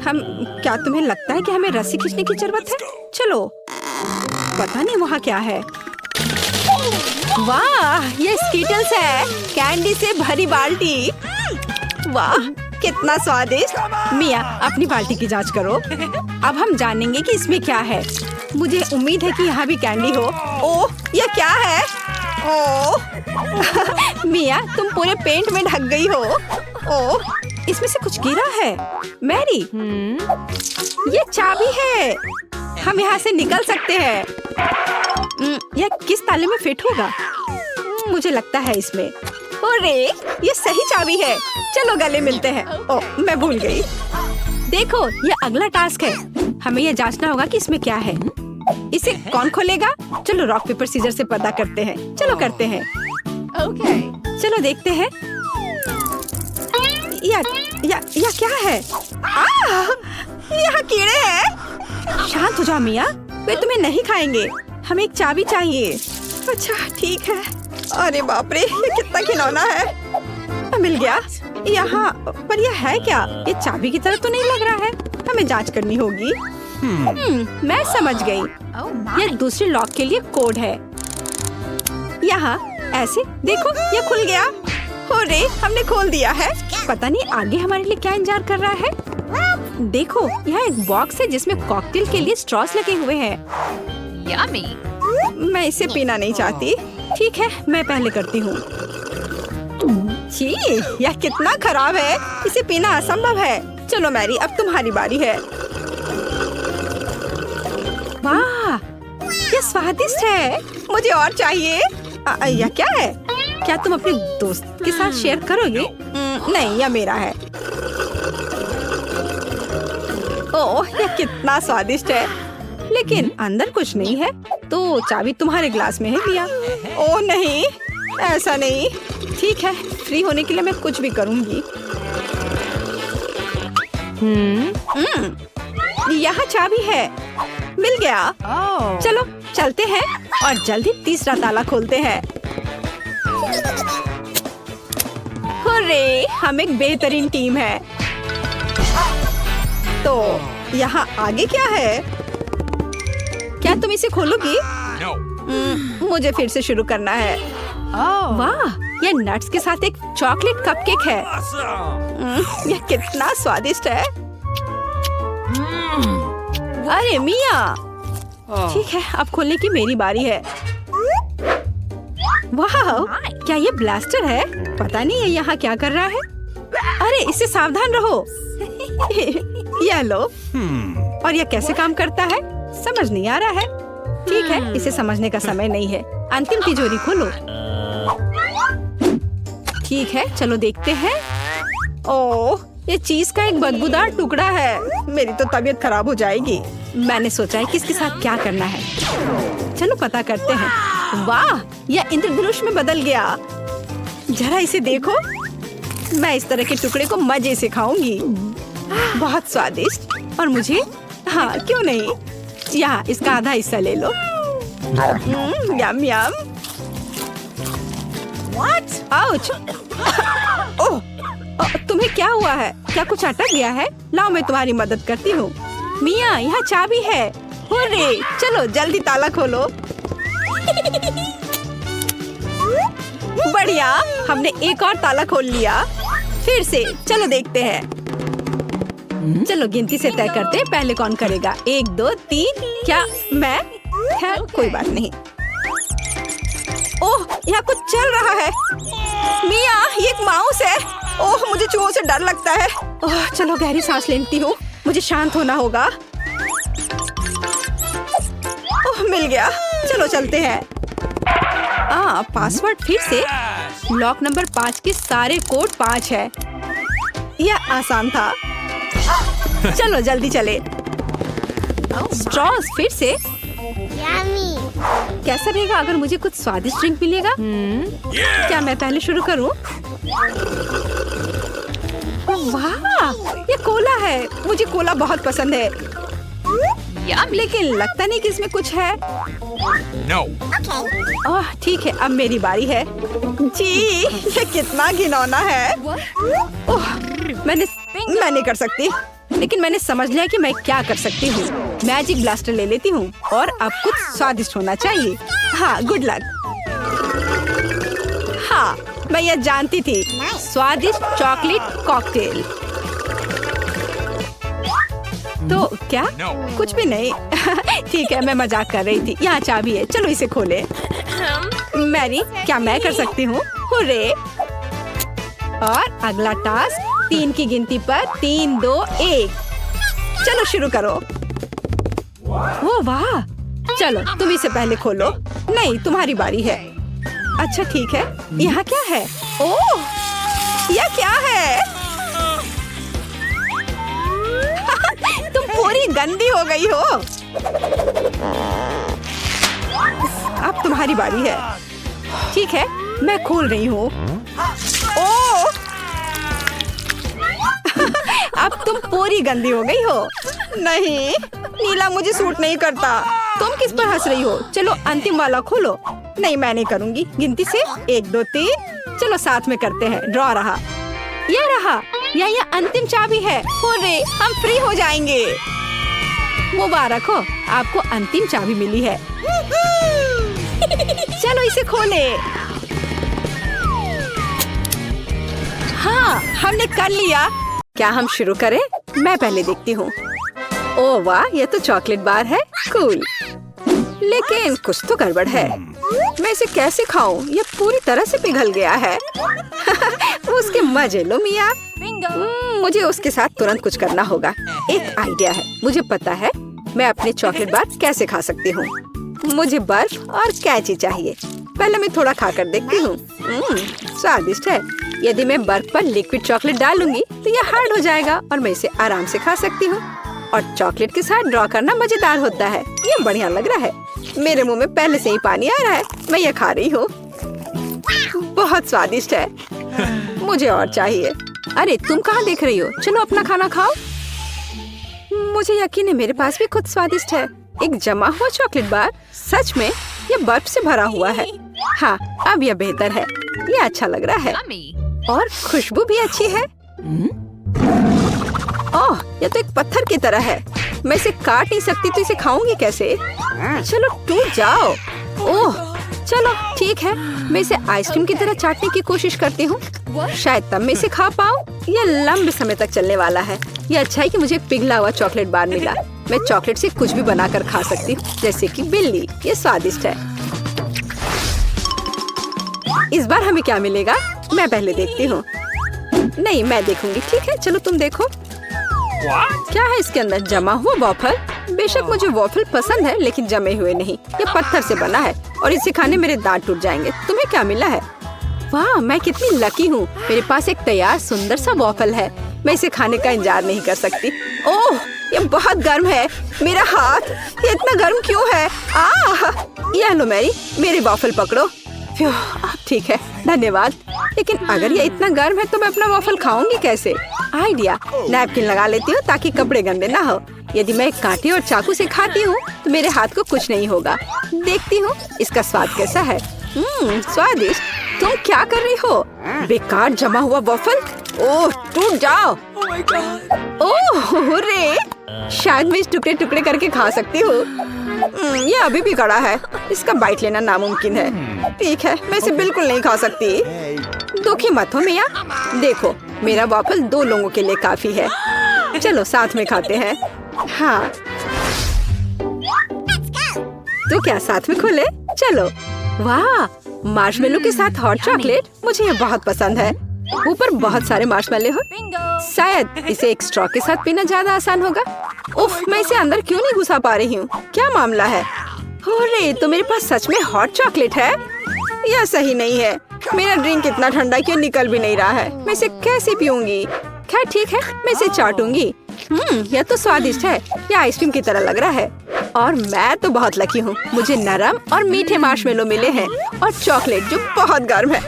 हम क्या तुम्हें लगता है कि हमें रस्सी खींचने की जरूरत है? चलो, पता नहीं वहाँ क्या है। वाह, ये स्कीटल्स है, कैंडी से भरी बाल्टी। वाह, कितना स्वादिष्ट। मिया, अपनी बाल्टी की जांच करो। अब हम जानेंगे कि इसमें क्या है। मुझे उम्मीद है कि यहाँ भी कैंडी हो। ओह, ये क्या है? ओह मिया, तुम पूरे पेंट में ढक गई हो। ओह, इसमें से कुछ गिरा है। मैरी, ये चाबी है, हम यहाँ से निकल सकते हैं। यह किस ताले में फिट होगा? मुझे लगता है इसमें। अरे, ये सही चाबी है। चलो गले मिलते हैं। ओह, मैं भूल गई। देखो, ये अगला टास्क है। हमें यह जांचना होगा कि इसमें क्या है। इसे कौन खोलेगा? चलो रॉक पेपर सीजर से पता करते हैं। चलो करते हैं। चलो देखते हैं। या क्या है? यहाँ कीड़े हैं। शांत हो जाओ मिया, वे तुम्हें नहीं खाएंगे। हमें एक चाबी चाहिए। अच्छा ठीक है। अरे बाप रे, ये कितना घिनौना है। मिल गया। यहाँ पर यह है क्या? ये चाबी की तरह तो नहीं लग रहा है। हमें जांच करनी होगी। मैं समझ गई। ये दूसरे लॉक के लिए कोड है। यहाँ ऐसे देखो, ये खुल गया। अरे, हमने खोल दिया है। पता नहीं आगे हमारे लिए क्या इंतजार कर रहा है। देखो, यहाँ एक बॉक्स है जिसमें कॉकटेल के लिए स्ट्रॉस लगे हुए हैं। Yummy. मैं इसे पीना नहीं चाहती। ठीक है, मैं पहले करती हूँ। छी, यह कितना खराब है। इसे पीना असंभव है। चलो मैरी, अब तुम्हारी बारी है। वाह, ये स्वादिष्ट है। मुझे और चाहिए। यह क्या है? क्या तुम अपने दोस्त के साथ शेयर करोगे? नहीं, यह मेरा है। ओह, यह कितना स्वादिष्ट है। लेकिन अंदर कुछ नहीं है, तो चाबी तुम्हारे ग्लास में है मिया। ओह नहीं, ऐसा नहीं। ठीक है, फ्री होने के लिए मैं कुछ भी करूंगी। यहाँ चाबी है। मिल गया। चलो चलते हैं और जल्दी तीसरा ताला खोलते हैं। अरे, हम एक बेहतरीन टीम है। तो यहाँ आगे क्या है? क्या तुम इसे खोलोगी? मुझे फिर से शुरू करना है। वाह, यह नट्स के साथ एक चॉकलेट कपकेक है। यह कितना स्वादिष्ट है। अरे मिया, ठीक है, अब खोलने की मेरी बारी है। वाह, क्या ये ब्लास्टर है? पता नहीं ये यहाँ क्या कर रहा है। अरे, इससे सावधान रहो। यह लो। और यह कैसे काम करता है समझ नहीं आ रहा है। ठीक है, इसे समझने का समय नहीं है। अंतिम तिजोरी खोलो। ठीक है, चलो देखते हैं। ओह, ये चीज का एक बदबूदार टुकड़ा है। मेरी तो तबीयत खराब हो जाएगी। मैंने सोचा है कि इसके साथ क्या करना है। चलो पता करते हैं। वाह, यह इंद्रधनुष में बदल गया। जरा इसे देखो। मैं इस तरह के टुकड़े को मजे से खाऊंगी। बहुत स्वादिष्ट। और मुझे, हाँ क्यों नहीं, यहाँ इसका आधा हिस्सा ले लो। यम यम। आउच। ओह, तुम्हें क्या हुआ है? क्या कुछ अटक गया है? लाओ, मैं तुम्हारी मदद करती हूँ। मिया, यहाँ चाबी है। हुर्रे, चलो जल्दी ताला खोलो। बढ़िया, हमने एक और ताला खोल लिया। फिर से चलो देखते हैं। चलो गिनती से तय करते हैं, पहले कौन करेगा। 1 2 3। क्या मैं? खैर कोई बात नहीं। ओह, यहाँ कुछ चल रहा है। मिया, ये एक माउस है। ओह, मुझे चूहों से डर लगता है। ओह, चलो गहरी सांस लेती हूँ। मुझे शांत होना होगा। ओह, मिल गया। चलो चलते हैं। पासवर्ड फिर से। लॉक नंबर 5 के सारे कोड 5 है। यह आसान था। चलो जल्दी चले। स्ट्रॉस फिर से। कैसा रहेगा अगर मुझे कुछ स्वादिष्ट ड्रिंक मिलेगा? क्या मैं पहले शुरू करूं? वाह, ये कोला है। मुझे कोला बहुत पसंद है। लेकिन लगता नहीं कि इसमें कुछ है। ओह, ठीक है, अब मेरी बारी है। जी, ये कितना घिनौना है। ओह, मैं नहीं कर सकती। लेकिन मैंने समझ लिया कि मैं क्या कर सकती हूँ। मैजिक ब्लास्टर ले लेती हूँ और अब कुछ स्वादिष्ट होना चाहिए। हाँ, गुड लक। हाँ, मैं यह जानती थी। स्वादिष्ट चॉकलेट कॉकटेल। तो क्या? कुछ भी नहीं। ठीक है, मैं मजाक कर रही थी। यहाँ चाबी है, चलो इसे खोलें। मैरी, क्या मैं कर सकती हूँ? हुर्रे! और अगला टास्क 3 की गिनती पर 3, 2, 1। चलो शुरू करो। ओ वाह! चलो तुम इसे पहले खोलो। नहीं, तुम्हारी बारी है। अच्छा ठीक है। यहाँ क्या है? ओह, यह क्या है? तुम पूरी गंदी हो गई हो। अब तुम्हारी बारी है। ठीक है, मैं खोल रही हूँ। ओह! अब तुम पूरी गंदी हो गई हो। नहीं, नीला मुझे सूट नहीं करता। तुम किस पर हंस रही हो? चलो अंतिम वाला खोलो। नहीं, मैं नहीं करूँगी। गिनती से 1, 2, 3। चलो साथ में करते हैं। ड्रॉ रहा। यह रहा। यह अंतिम चाबी है। हुर्रे, हम फ्री हो जाएंगे। मुबारक हो, आपको अंतिम चाबी मिली है। चलो इसे खोले। हाँ, हमने कर लिया। क्या हम शुरू करें? मैं पहले देखती हूँ। ओह वाह, ये तो चॉकलेट बार है। कूल। लेकिन कुछ तो गड़बड़ है। मैं इसे कैसे खाऊं? ये पूरी तरह से पिघल गया है। उसके मजे लो मिया। मुझे उसके साथ तुरंत कुछ करना होगा। एक आइडिया है। मुझे पता है मैं अपने चॉकलेट बार कैसे खा सकती हूँ। मुझे बर्फ और कैची चाहिए। पहले मैं थोड़ा खाकर देखती हूँ। स्वादिष्ट है। यदि मैं बर्फ पर लिक्विड चॉकलेट डालूंगी तो यह हार्ड हो जाएगा और मैं इसे आराम से खा सकती हूँ। और चॉकलेट के साथ ड्रॉ करना मजेदार होता है। ये बढ़िया लग रहा है। मेरे मुंह में पहले से ही पानी आ रहा है। मैं ये खा रही हूँ। बहुत स्वादिष्ट है। मुझे और चाहिए। अरे तुम कहाँ देख रही हो? चलो अपना खाना खाओ। मुझे यकीन है मेरे पास भी खुद स्वादिष्ट है। एक जमा हुआ चॉकलेट बार। सच में ये बर्फ से भरा हुआ है। हाँ, अब यह बेहतर है। ये अच्छा लग रहा है और खुशबू भी अच्छी है। ओह, यह तो एक पत्थर की तरह है। मैं इसे काट नहीं सकती तो इसे खाऊंगी कैसे? चलो टूट जाओ। ओह, चलो ठीक है। मैं इसे आइसक्रीम की तरह चाटने की कोशिश करती हूँ। शायद तब मैं इसे खा पाऊँ। यह लंबे समय तक चलने वाला है। यह अच्छा है कि मुझे पिघला हुआ चॉकलेट बार मिला। मैं चॉकलेट से कुछ भी बनाकर खा सकती हूँ, जैसे कि बिल्ली। ये स्वादिष्ट है। इस बार हमें क्या मिलेगा? मैं पहले देखती हूँ। नहीं, मैं देखूंगी। ठीक है, चलो तुम देखो। क्या है इसके अंदर? जमा हुआ वॉफल। बेशक मुझे वॉफल पसंद है, लेकिन जमे हुए नहीं। ये पत्थर से बना है और इसे खाने मेरे दांत टूट जाएंगे। तुम्हें क्या मिला है? वाह, मैं कितनी लकी हूँ। मेरे पास एक तैयार सुंदर सा वॉफल है। मैं इसे खाने का इंतजार नहीं कर सकती। ओह, ये बहुत गर्म है। मेरा हाथ ये इतना गर्म क्यों है? ये लो मैरी, मेरे वॉफल पकड़ो। ठीक है, धन्यवाद। लेकिन अगर ये इतना गर्म है तो मैं अपना वॉफल खाऊंगी कैसे? आइडिया, नैपकिन लगा लेती हूँ ताकि कपड़े गंदे ना हो। यदि मैं कांटे और चाकू से खाती हूँ तो मेरे हाथ को कुछ नहीं होगा। देखती हूँ इसका स्वाद कैसा है। स्वादिष्ट। तुम क्या कर रही हो? बेकार जमा हुआ वॉफल। ओह, टूट जाओ। ओह रे, शायद मैं इस टुकड़े टुकड़े करके खा सकती हूँ। ये अभी भी कड़ा है। इसका बाइट लेना नामुमकिन है। ठीक है, मैं इसे बिल्कुल नहीं खा सकती। दुखी मत हो मिया। देखो, मेरा वॉफल 2 लोगों के लिए काफी है। चलो साथ में खाते हैं। हाँ, तो क्या साथ में खोले? चलो। वाह, मार्शमेलो के साथ हॉट चॉकलेट। मुझे ये बहुत पसंद है। ऊपर बहुत सारे मार्शमेलो हो। शायद इसे एक स्ट्रॉ के साथ पीना ज्यादा आसान होगा। उफ, मैं इसे अंदर क्यों नहीं घुसा पा रही हूँ? क्या मामला है? अरे, तो मेरे पास सच में हॉट चॉकलेट है? यह सही नहीं है। मेरा ड्रिंक इतना ठंडा क्यों निकल भी नहीं रहा है? मैं इसे कैसे पीऊंगी? खैर ठीक है, मैं इसे चाटूंगी। यह तो स्वादिष्ट है। यह आइसक्रीम की तरह लग रहा है। और मैं तो बहुत लकी हूँ। मुझे नरम और मीठे मार्शमेलो मिले हैं और चॉकलेट जो बहुत गर्म है।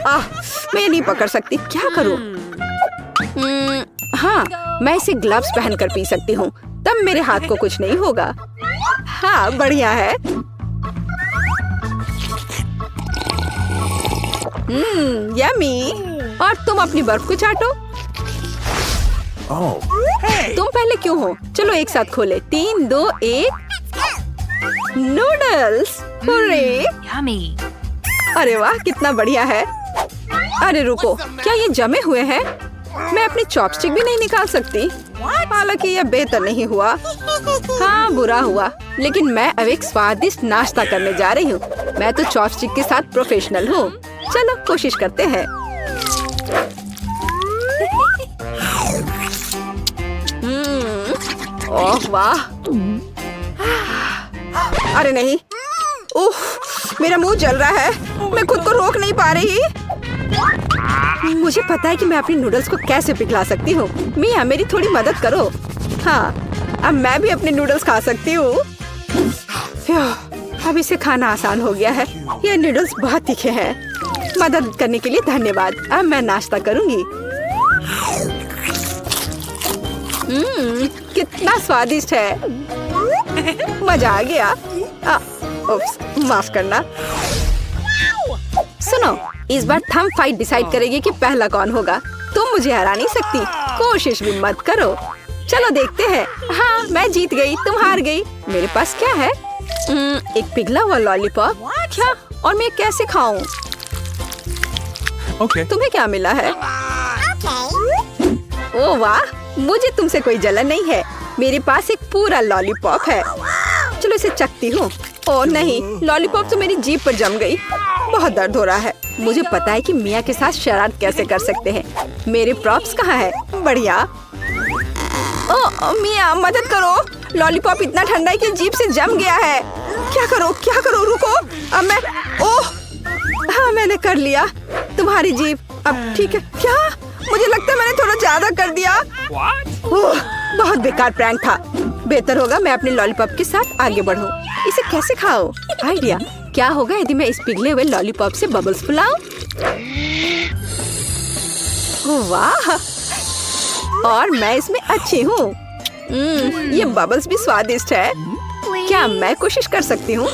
मैं नहीं पकड़ सकती। क्या करूँ? हाँ, मैं इसे ग्लव्स पहनकर पी सकती हूँ। तब मेरे हाथ को कुछ नहीं होगा। हाँ, बढ़िया है। यम्मी। और तुम अपनी बर्फ को चाटो। तुम पहले क्यों हो? चलो एक साथ खोले। 3, 2, 1। नूडल्स। हुर्रे! अरे वाह, कितना बढ़िया है। अरे रुको, क्या ये जमे हुए हैं? मैं अपनी चॉपस्टिक भी नहीं निकाल सकती। हालांकि यह बेहतर नहीं हुआ। हाँ, बुरा हुआ। लेकिन मैं अब एक स्वादिष्ट नाश्ता करने जा रही हूँ। मैं तो चॉपस्टिक के साथ प्रोफेशनल हूँ। चलो कोशिश करते हैं। ओह वाह! अरे नहीं, ओह, मेरा मुंह जल रहा है। मैं खुद को रोक नहीं पा रही। मुझे पता है कि मैं अपनी नूडल्स को कैसे पिघला सकती हूँ। मिया, मेरी थोड़ी मदद करो। हाँ, अब मैं भी अपने नूडल्स खा सकती हूँ। अब इसे खाना आसान हो गया है। ये नूडल्स बहुत तीखे हैं। मदद करने के लिए धन्यवाद। अब मैं नाश्ता करूँगी। कितना स्वादिष्ट है। मजा आ गया। उप्स, माफ करना। सुनो, इस बार थंब फाइट डिसाइड करेगी कि पहला कौन होगा। तुम मुझे हरा नहीं सकती। कोशिश भी मत करो। चलो देखते हैं। हाँ, मैं जीत गई, तुम हार गई। मेरे पास क्या है? एक पिघला हुआ लॉलीपॉप। क्या? और मैं कैसे खाऊं? तुम्हें क्या मिला है? ओह वाह, मुझे तुमसे कोई जलन नहीं है। मेरे पास एक पूरा लॉलीपॉप है। चलो इसे चखती हूँ। ओह नहीं, लॉलीपॉप तो मेरी जीभ पर जम गई। बहुत दर्द हो रहा है। मुझे पता है कि मिया के साथ शरारत कैसे कर सकते हैं। मेरे प्रॉप्स कहाँ है? बढ़िया। ओह मिया, मदद करो। लॉलीपॉप इतना ठंडा है कि जीभ से जम गया है। क्या करो, क्या करो? रुको, अब मैं। ओह हाँ, मैंने कर लिया। तुम्हारी जीभ अब ठीक है क्या? मुझे लगता है मैंने थोड़ा ज्यादा कर दिया। ओह, बहुत बेकार प्रैंक था। बेहतर होगा मैं अपने लॉलीपॉप के साथ आगे बढ़ूं। इसे कैसे खाओ? आइडिया। क्या होगा यदि मैं इस पिघले हुए लॉलीपॉप से बबल्स फुलाऊं? वाह, और मैं इसमें अच्छी हूँ। ये बबल्स भी स्वादिष्ट है। क्या मैं कोशिश कर सकती हूँ?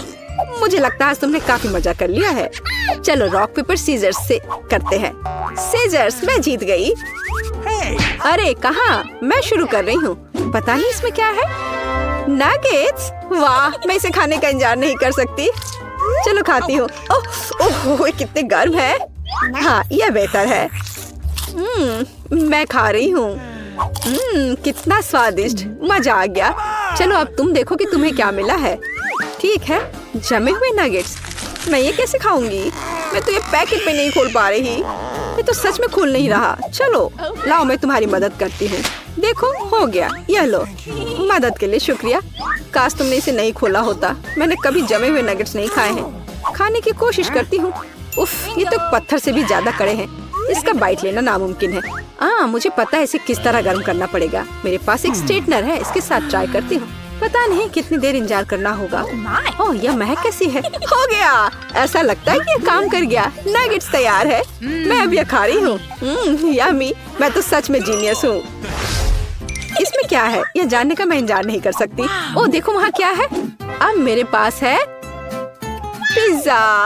मुझे लगता है आज तुमने काफी मजा कर लिया है। चलो रॉक पेपर सीजर्स से करते हैं। सीजर्स, मैं जीत गई। अरे कहाँ? मैं शुरू कर रही हूँ। पता नहीं इसमें क्या है। नगेट्स। वाह, मैं इसे खाने का इंतजार नहीं कर सकती। चलो खाती हूँ। ओह, कितने गर्म है। हाँ, यह बेहतर है। मैं खा रही हूँ। कितना स्वादिष्ट, मजा आ गया। चलो अब तुम देखो कि तुम्हें क्या मिला है। ठीक है, जमे हुए नगेट्स। मैं ये कैसे खाऊंगी? मैं तो ये पैकेट में नहीं खोल पा रही। ये तो सच में खुल नहीं रहा। चलो लाओ, मैं तुम्हारी मदद करती हूँ। देखो, हो गया। यह लो। मदद के लिए शुक्रिया। काश तुमने इसे नहीं खोला होता। मैंने कभी जमे हुए नगेट्स नहीं खाए हैं। खाने की कोशिश करती हूँ। उफ, ये तो पत्थर से भी ज्यादा कड़े हैं। इसका बाइट लेना नामुमकिन है। मुझे पता है इसे किस तरह गर्म करना पड़ेगा। मेरे पास एक स्ट्रेटनर है, इसके साथ ट्राई करती हूँ। पता नहीं कितनी देर इंतजार करना होगा। ओह, यह महक कैसी है। हो गया। ऐसा लगता है कि यह काम कर गया। नगेट्स तैयार है। मैं अब यह खा रही हूँ। यम्मी, मैं तो सच में जीनियस हूँ। इसमें क्या है यह जानने का मैं इंतजार नहीं कर सकती। ओह देखो, वहाँ क्या है। अब मेरे पास है पिज्जा।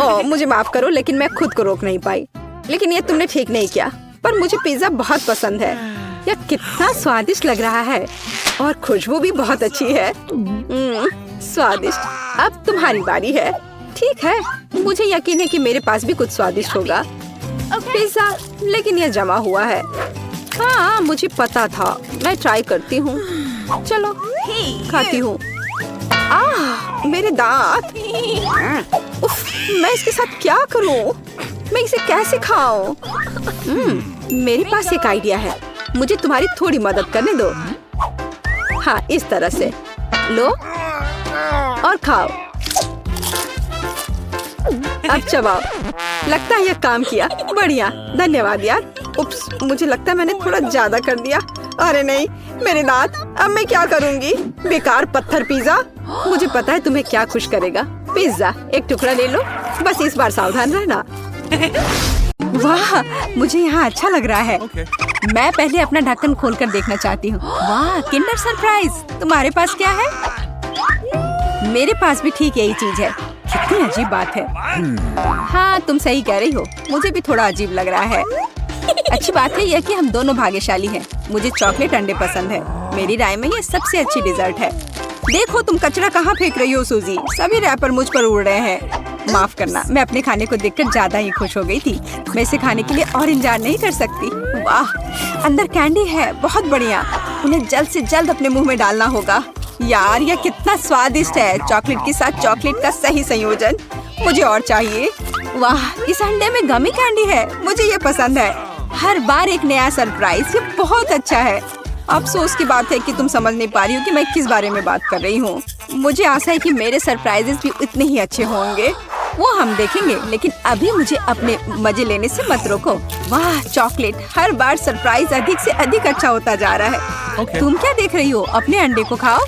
ओह मुझे माफ करो, लेकिन मैं खुद को रोक नहीं पाई। लेकिन ये तुमने ठीक नहीं किया। पर मुझे पिज्जा बहुत पसंद है। यह कितना स्वादिष्ट लग रहा है और खुशबू भी बहुत अच्छी है। स्वादिष्ट। अब तुम्हारी बारी है। ठीक है, मुझे यकीन है कि मेरे पास भी कुछ स्वादिष्ट होगा। पिज्जा, लेकिन यह जमा हुआ है। हाँ, मुझे पता था। मैं ट्राई करती हूँ। चलो खाती हूँ। मेरे दांत। उफ, मैं इसके साथ क्या करूँ? मैं इसे कैसे खाऊं? मेरे पास एक आइडिया है। मुझे तुम्हारी थोड़ी मदद करने दो। हाँ, इस तरह से लो और खाओ। अब चबाओ। लगता है यह काम किया। बढ़िया, धन्यवाद यार। उप्स, मुझे लगता है मैंने थोड़ा ज्यादा कर दिया। अरे नहीं, मेरे दांत। अब मैं क्या करूँगी? बेकार पत्थर पिज्जा। मुझे पता है तुम्हें क्या खुश करेगा। पिज्जा, एक टुकड़ा ले लो। बस इस बार सावधान रहना। वाह, मुझे यहाँ अच्छा लग रहा है। मैं पहले अपना ढक्कन खोलकर देखना चाहती हूँ। वाह, किंडर सरप्राइज। तुम्हारे पास क्या है? मेरे पास भी ठीक यही चीज है। कितनी अजीब बात है। हाँ, तुम सही कह रही हो। मुझे भी थोड़ा अजीब लग रहा है। अच्छी बात है यह कि हम दोनों भाग्यशाली हैं। मुझे चॉकलेट अंडे पसंद है। मेरी राय में ये सबसे अच्छी डिजर्ट है। देखो तुम कचरा कहाँ फेंक रही हो सूजी। सभी रैपर मुझ पर उड़ रहे हैं। माफ करना, मैं अपने खाने को देखकर ज्यादा ही खुश हो गई थी। मैं इसे खाने के लिए और इंतजार नहीं कर सकती। वाह, अंदर कैंडी है, बहुत बढ़िया। उन्हें जल्द से जल्द अपने मुंह में डालना होगा। यार यह कितना स्वादिष्ट है। चॉकलेट के साथ चॉकलेट का सही संयोजन। मुझे और चाहिए। वाह, इस अंडे में गमी कैंडी है। मुझे ये पसंद है। हर बार एक नया सरप्राइज। ये बहुत अच्छा है। अफसोस की बात है कि तुम समझ नहीं पा रही हो कि मैं किस बारे में बात कर रही हूँ। मुझे आशा है कि मेरे सरप्राइजेस भी उतने ही अच्छे होंगे। वो हम देखेंगे, लेकिन अभी मुझे अपने मजे लेने से मत रोको। वाह, चॉकलेट। हर बार सरप्राइज अधिक से अधिक अच्छा होता जा रहा है। तुम क्या देख रही हो? अपने अंडे को खाओ।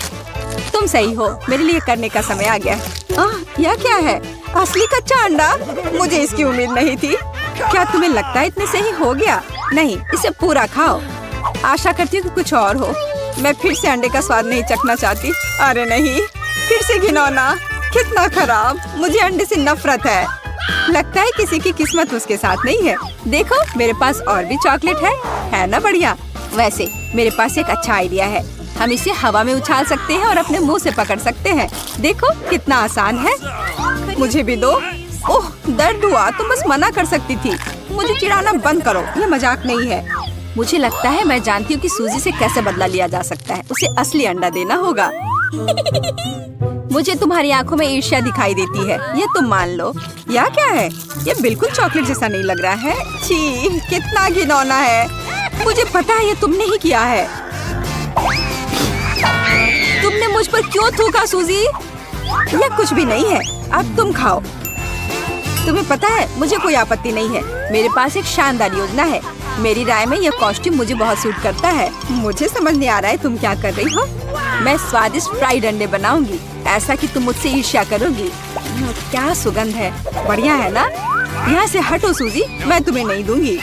तुम सही हो, मेरे लिए करने का समय आ गया। यह क्या है? असली कच्चा अंडा? मुझे इसकी उम्मीद नहीं थी। क्या तुम्हें लगता है इतने से ही हो गया? नहीं, इसे पूरा खाओ। आशा करती हूँ कि कुछ और हो। मैं फिर से अंडे का स्वाद नहीं चखना चाहती। अरे नहीं, फिर से घिनौना। कितना खराब। मुझे अंडे से नफरत है। लगता है किसी की किस्मत उसके साथ नहीं है। देखो, मेरे पास और भी चॉकलेट है ना बढ़िया। वैसे मेरे पास एक अच्छा आइडिया है। हम इसे हवा में उछाल सकते हैं और अपने मुंह से पकड़ सकते हैं। देखो कितना आसान है। मुझे भी दो। ओह, दर्द हुआ। तुम बस मना कर सकती थी। मुझे चिढ़ाना बंद करो, ये मजाक नहीं है। मुझे लगता है मैं जानती हूँ कि सूजी से कैसे बदला लिया जा सकता है। उसे असली अंडा देना होगा। मुझे तुम्हारी आंखों में ईर्ष्या दिखाई देती है, ये तुम मान लो। यह क्या है? ये बिल्कुल चॉकलेट जैसा नहीं लग रहा है। छी, कितना घिनौना है। मुझे पता है ये तुमने ही किया है। तुमने मुझ पर क्यों थूका सूजी? यह कुछ भी नहीं है। अब तुम खाओ। तुम्हें पता है, मुझे कोई आपत्ति नहीं है। मेरे पास एक शानदार योजना है। मेरी राय में यह कॉस्ट्यूम मुझे बहुत सूट करता है। मुझे समझ नहीं आ रहा है तुम क्या कर रही हो। मैं स्वादिष्ट फ्राइड अंडे बनाऊंगी, ऐसा कि तुम मुझसे ईर्ष्या करोगी। क्या सुगंध है। बढ़िया है ना? यहाँ से हटो सूजी, मैं तुम्हें नहीं दूंगी।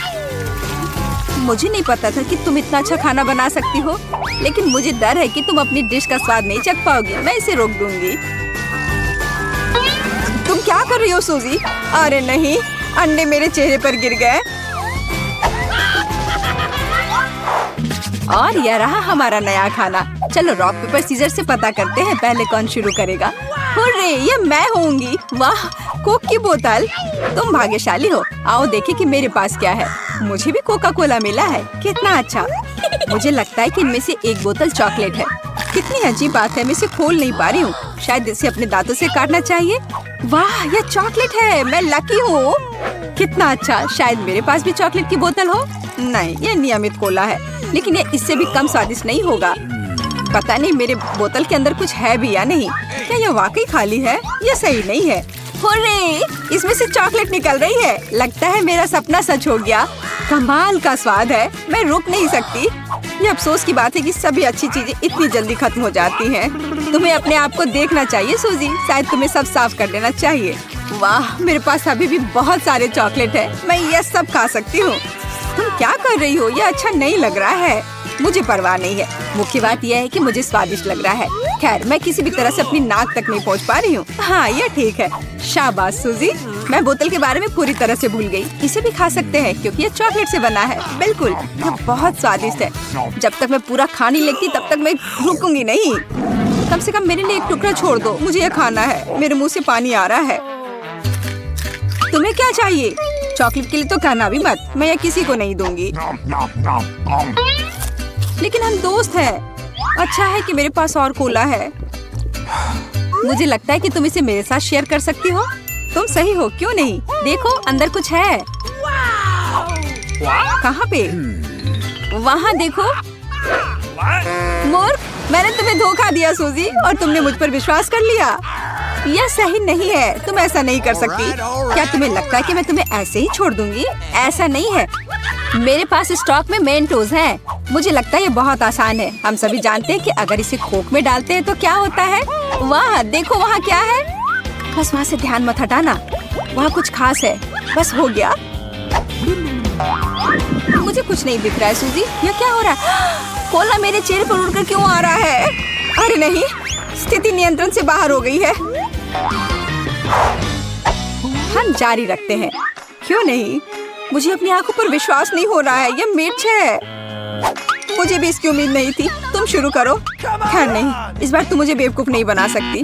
मुझे नहीं पता था कि तुम इतना अच्छा खाना बना सकती हो, लेकिन मुझे डर है कि तुम अपनी डिश का स्वाद नहीं चख पाओगी। मैं इसे रोक दूंगी। तुम क्या कर रही हो सूजी? अरे नहीं, अंडे मेरे चेहरे पर गिर गए। और यह रहा हमारा नया खाना। चलो रॉक पेपर सीजर से पता करते हैं पहले कौन शुरू करेगा। हुर्रे, ये मैं होंगी। वाह, कोक की बोतल। तुम भाग्यशाली हो। आओ देखें कि मेरे पास क्या है। मुझे भी कोका कोला मिला है। कितना अच्छा। मुझे लगता है कि इनमें से एक बोतल चॉकलेट है। कितनी अजीब बात है, मैं इसे खोल नहीं पा रही हूँ। शायद इसे अपने दांतों से काटना चाहिए। वाह, यह चॉकलेट है। मैं लकी हूँ। कितना अच्छा। शायद मेरे पास भी चॉकलेट की बोतल हो। नहीं, यह नियमित कोला है, लेकिन ये इससे भी कम स्वादिष्ट नहीं होगा। पता नहीं मेरे बोतल के अंदर कुछ है भी या नहीं। क्या यह वाकई खाली है? यह सही नहीं है। हुर्रे, इसमें से चॉकलेट निकल रही है। लगता है मेरा सपना सच हो गया। कमाल का स्वाद है। मैं रुक नहीं सकती। ये अफसोस की बात है कि सभी अच्छी चीजें इतनी जल्दी खत्म हो जाती हैं। तुम्हें अपने आप को देखना चाहिए सूजी। शायद तुम्हें सब साफ कर देना चाहिए। वाह, मेरे पास अभी भी बहुत सारे चॉकलेट है। मैं ये सब खा सकती हूँ। तुम क्या कर रही हो? यह अच्छा नहीं लग रहा है। मुझे परवाह नहीं है। मुख्य बात यह है कि मुझे स्वादिष्ट लग रहा है। खैर, मैं किसी भी तरह से अपनी नाक तक नहीं पहुंच पा रही हूँ। हाँ, यह ठीक है। शाबाश सूजी। मैं बोतल के बारे में पूरी तरह से भूल गई। इसे भी खा सकते हैं क्योंकि यह चॉकलेट से बना है। बिल्कुल, यह बहुत स्वादिष्ट है। जब तक मैं पूरा खा नहीं लेती तब तक मैं रुकूंगी नहीं। कम से कम मेरे लिए एक टुकड़ा छोड़ दो। मुझे यह खाना है। मेरे मुँह से पानी आ रहा है। तुम्हें क्या चाहिए? चॉकलेट के लिए तो कहना भी मत। मैं यह किसी को नहीं दूंगी। लेकिन हम दोस्त हैं। अच्छा है कि मेरे पास और कोला है। मुझे लगता है कि तुम इसे मेरे साथ शेयर कर सकती हो। तुम सही हो, क्यों नहीं? देखो, अंदर कुछ है। कहाँ पे? वहाँ देखो। मूर्ख, मैंने तुम्हें धोखा दिया सूजी, और तुमने मुझ पर विश्वास कर लिया। यह सही नहीं है। तुम ऐसा नहीं कर सकती। क्या तुम्हें लगता है कि मैं तुम्हें ऐसे ही छोड़ दूंगी? ऐसा नहीं है। मेरे पास स्टॉक में मेंटोस है। मुझे लगता है ये बहुत आसान है। हम सभी जानते हैं कि अगर इसे कोक में डालते हैं तो क्या होता है। वाह, देखो वहाँ क्या है। बस वहाँ से ध्यान मत हटाना। वहाँ कुछ खास है। बस हो गया। मुझे कुछ नहीं दिख रहा है सूजी। यह क्या हो रहा है? कोला मेरे चेहरे पर उड़कर क्यों आ रहा है? अरे नहीं, स्थिति नियंत्रण से बाहर हो गई है। हम जारी रखते हैं, क्यों नहीं? मुझे अपनी आंखों पर विश्वास नहीं हो रहा है, ये मिर्च है। मुझे भी इसकी उम्मीद नहीं थी। तुम शुरू करो। खैर नहीं, इस बार तुम मुझे बेवकूफ नहीं बना सकती।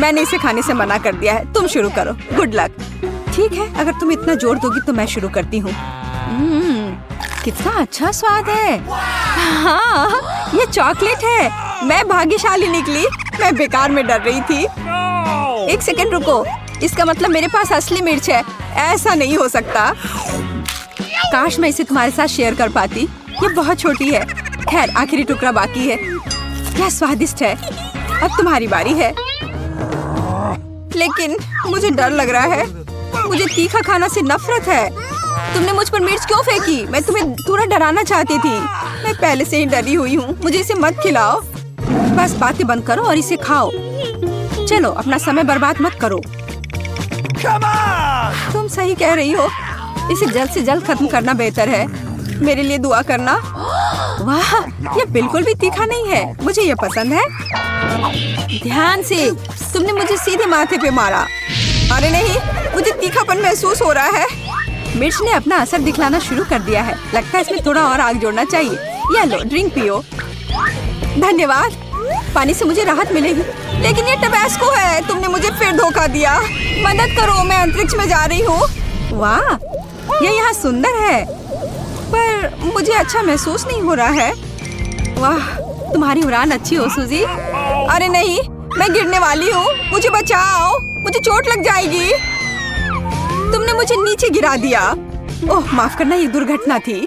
मैंने इसे खाने से मना कर दिया है। तुम शुरू करो। Good luck. ठीक है, अगर तुम इतना जोर दोगी तो मैं शुरू करती हूँ। कितना अच्छा स्वाद है। हाँ, ये चॉकलेट है। मैं भाग्यशाली निकली। मैं बेकार में डर रही थी। एक सेकंड रुको, इसका मतलब मेरे पास असली मिर्च है। ऐसा नहीं हो सकता। काश मैं इसे तुम्हारे साथ शेयर कर पाती। ये बहुत छोटी है। खैर, आखिरी टुकड़ा बाकी है। क्या स्वादिष्ट है। अब तुम्हारी बारी है। लेकिन मुझे डर लग रहा है। मुझे तीखा खाना से नफरत है। तुमने मुझ पर मिर्च क्यों फेंकी? मैं तुम्हें थोड़ा डराना चाहती थी। मैं पहले से ही डरी हुई हूँ। मुझे इसे मत खिलाओ। बस बातें बंद करो और इसे खाओ। चलो, अपना समय बर्बाद मत करो। तुम सही कह रही हो। इसे जल्द से जल्द खत्म करना बेहतर है। मेरे लिए दुआ करना। वाह, ये बिल्कुल भी तीखा नहीं है। मुझे ये पसंद है। ध्यान से। तुमने मुझे सीधे माथे पे मारा। अरे नहीं, मुझे तीखापन महसूस हो रहा है। मिर्च ने अपना असर दिखलाना शुरू कर दिया है। लगता है इसमें थोड़ा और आग जोड़ना चाहिए। ये लो, ड्रिंक पियो। धन्यवाद। पानी से मुझे राहत मिलेगी। लेकिन ये टबैस्को है। तुमने मुझे फिर धोखा दिया। मदद करो, मैं अंतरिक्ष में जा रही हूँ। वाह, ये यहाँ सुंदर है, पर मुझे अच्छा महसूस नहीं हो रहा है। वाह, तुम्हारी उड़ान अच्छी हो सूजी। अरे नहीं, मैं गिरने वाली हूँ। मुझे बचाओ, मुझे चोट लग जाएगी। तुमने मुझे नीचे गिरा दिया। ओह, माफ करना, ये दुर्घटना थी।